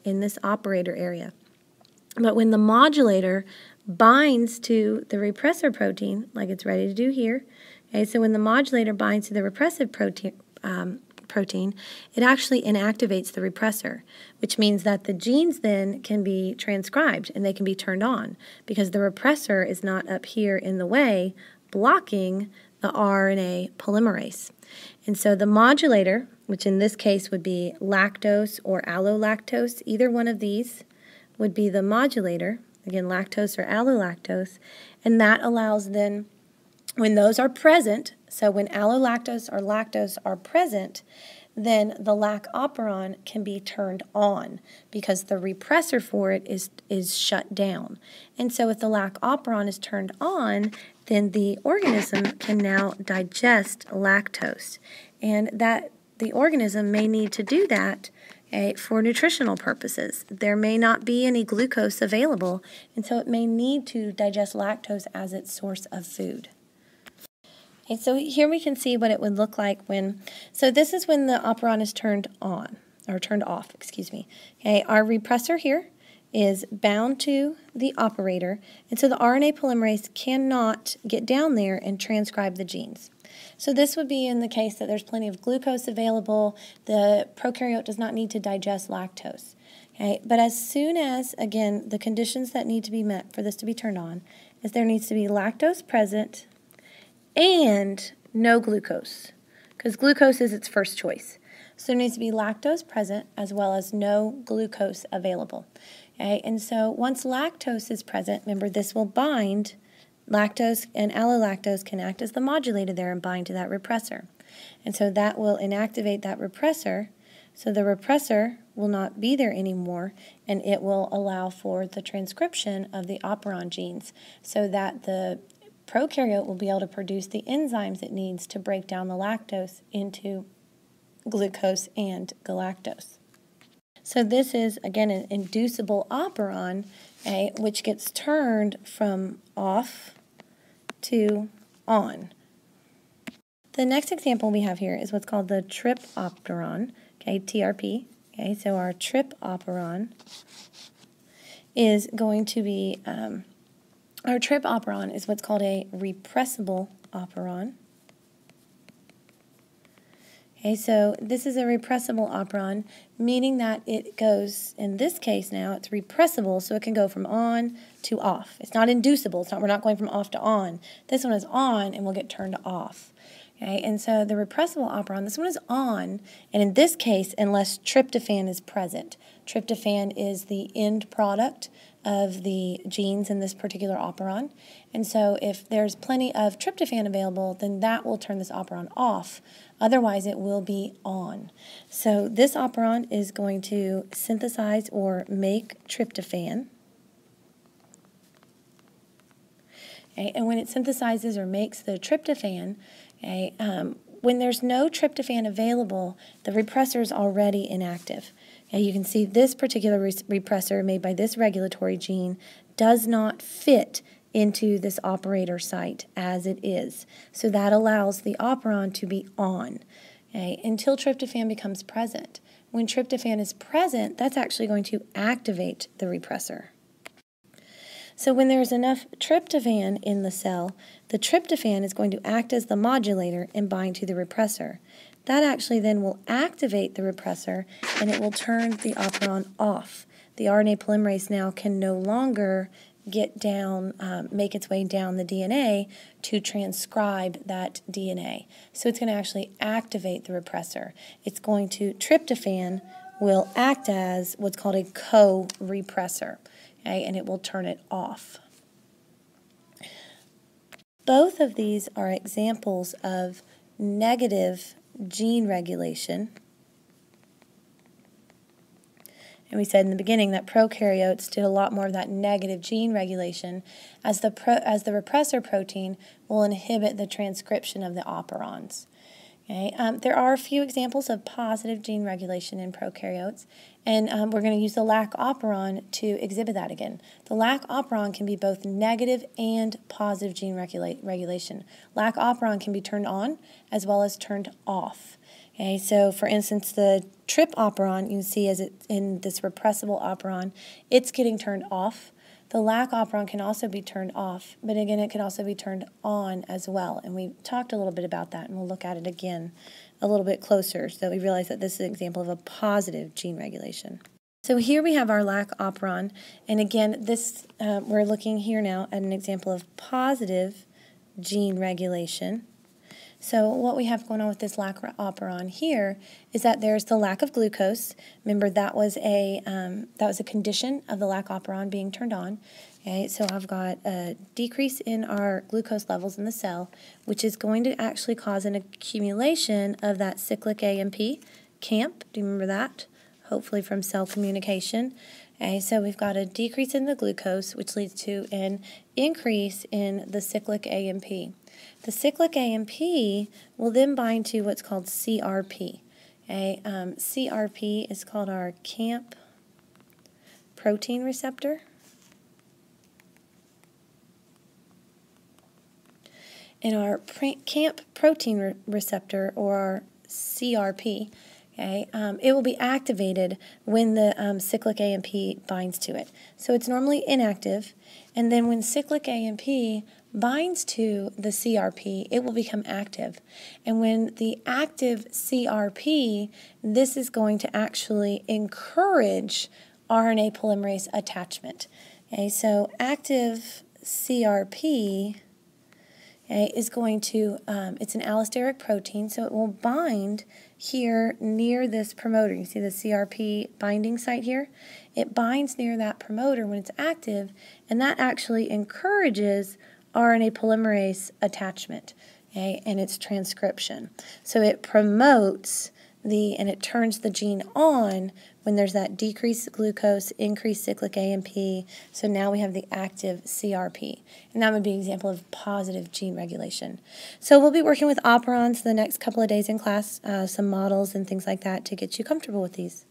in this operator area. But when the modulator binds to the repressor protein, like it's ready to do here, okay, so when the modulator binds to the repressive protein, it actually inactivates the repressor, which means that the genes then can be transcribed and they can be turned on because the repressor is not up here in the way blocking the RNA polymerase. And so the modulator, which in this case would be lactose or allolactose, either one of these would be the modulator, again lactose or allolactose, and that allows then when those are present, so when allolactose or lactose are present, then the Lac Operon can be turned on because the repressor for it is shut down. And so if the Lac Operon is turned on, then the organism can now digest lactose. And that the organism may need to do that for nutritional purposes. There may not be any glucose available, and so it may need to digest lactose as its source of food. Okay, so here we can see what it would look like so this is when the operon is turned on, or turned off, excuse me. Okay, our repressor here is bound to the operator, and so the RNA polymerase cannot get down there and transcribe the genes. So this would be in the case that there's plenty of glucose available, the prokaryote does not need to digest lactose. Okay, but as soon as, again, the conditions that need to be met for this to be turned on is there needs to be lactose present and no glucose, because glucose is its first choice. So there needs to be lactose present as well as no glucose available. Okay, and so once lactose is present, remember this will bind, lactose and allolactose can act as the modulator there and bind to that repressor. And so that will inactivate that repressor, so the repressor will not be there anymore, and it will allow for the transcription of the operon genes so that the prokaryote will be able to produce the enzymes it needs to break down the lactose into glucose and galactose. So this is, again, an inducible operon, which gets turned from off to on. The next example we have here is what's called the trip operon, TRP. So our trip operon is going to be our trip operon is what's called a repressible operon. Okay, so this is a repressible operon, meaning that it goes, in this case now, it's repressible, so it can go from on to off. It's not inducible. We're not going from off to on. This one is on and will get turned off. Okay, and so the repressible operon, this one is on, and in this case, unless tryptophan is present. Tryptophan is the end product of the genes in this particular operon, and so if there's plenty of tryptophan available, then that will turn this operon off. Otherwise, it will be on. So this operon is going to synthesize or make tryptophan. Okay, and when it synthesizes or makes the tryptophan, when there's no tryptophan available, the repressor is already inactive. You can see this particular repressor made by this regulatory gene does not fit into this operator site as it is. So that allows the operon to be on until tryptophan becomes present. When tryptophan is present, that's actually going to activate the repressor. So when there's enough tryptophan in the cell, the tryptophan is going to act as the modulator and bind to the repressor. That actually then will activate the repressor and it will turn the operon off. The RNA polymerase now can no longer get down, make its way down the DNA to transcribe that DNA. So it's going to actually activate the repressor. It's going to, tryptophan will act as what's called a co-repressor, and it will turn it off. Both of these are examples of negative gene regulation. And we said in the beginning that prokaryotes did a lot more of that negative gene regulation as the repressor protein will inhibit the transcription of the operons. There are a few examples of positive gene regulation in prokaryotes, and we're going to use the Lac Operon to exhibit that again. The Lac Operon can be both negative and positive gene regulation. Lac Operon can be turned on as well as turned off. Okay, so for instance, the trip operon, you can see as it in this repressible operon, it's getting turned off. The Lac Operon can also be turned off, but again, it can also be turned on as well. And we talked a little bit about that, and we'll look at it again a little bit closer so that we realize that this is an example of a positive gene regulation. So here we have our Lac Operon, and again, this we're looking here now at an example of positive gene regulation. So what we have going on with this Lac Operon here is that there's the lack of glucose. Remember, that was a condition of the Lac Operon being turned on. Okay, so I've got a decrease in our glucose levels in the cell, which is going to actually cause an accumulation of that cyclic AMP, CAMP. Do you remember that? Hopefully from cell communication. Okay, so we've got a decrease in the glucose, which leads to an increase in the cyclic AMP. The cyclic AMP will then bind to what's called CRP. Okay, CRP is called our CAMP protein receptor. And our CAMP protein receptor, or our CRP, okay, it will be activated when the cyclic AMP binds to it. So it's normally inactive, and then when cyclic AMP binds to the CRP, it will become active. And when the active CRP, this is going to actually encourage RNA polymerase attachment. Okay, so active CRP, okay, is going to, it's an allosteric protein, so it will bind here near this promoter. You see the CRP binding site here? It binds near that promoter when it's active, and that actually encourages RNA polymerase attachment, okay, and its transcription. So it promotes and it turns the gene on when there's that decreased glucose, increased cyclic AMP. So now we have the active CRP. And that would be an example of positive gene regulation. So we'll be working with operons the next couple of days in class, some models and things like that to get you comfortable with these.